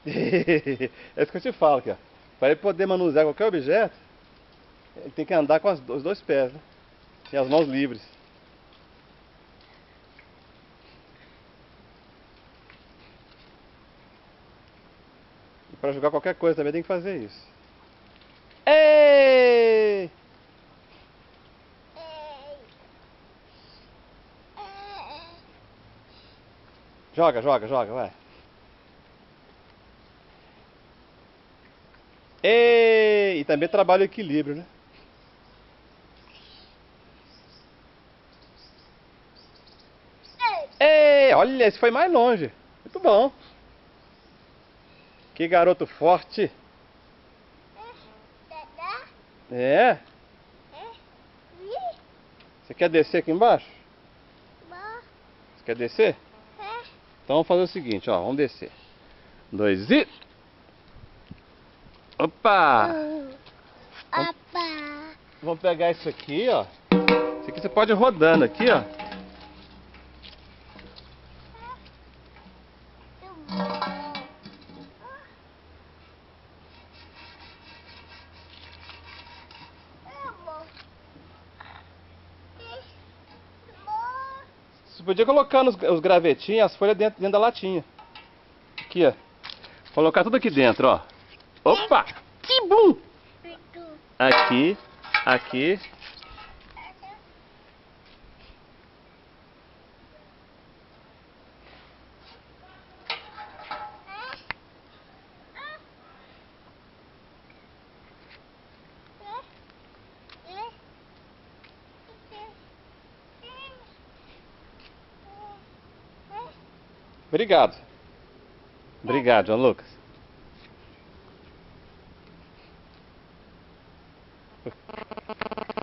É isso que eu te falo aqui, ó. Para ele poder manusear qualquer objeto, ele tem que andar com os dois pés, né? E as mãos livres. E para jogar qualquer coisa também tem que fazer isso. Ei! Joga, joga, joga, vai. Ei! E também trabalha o equilíbrio, né? Ei! Olha, esse foi mais longe. Muito bom. Que garoto forte. É? Você quer descer aqui embaixo? Você quer descer? Então vamos fazer o seguinte, ó. Vamos descer. 2 e... Opa! Vamos pegar isso aqui, ó. Isso aqui você pode ir rodando aqui, ó. Você podia colocar os gravetinhos, as folhas dentro da latinha. Aqui, ó. Colocar tudo aqui dentro, ó. Opa! Que bom! Aqui, aqui. Obrigado. Obrigado, João Lucas.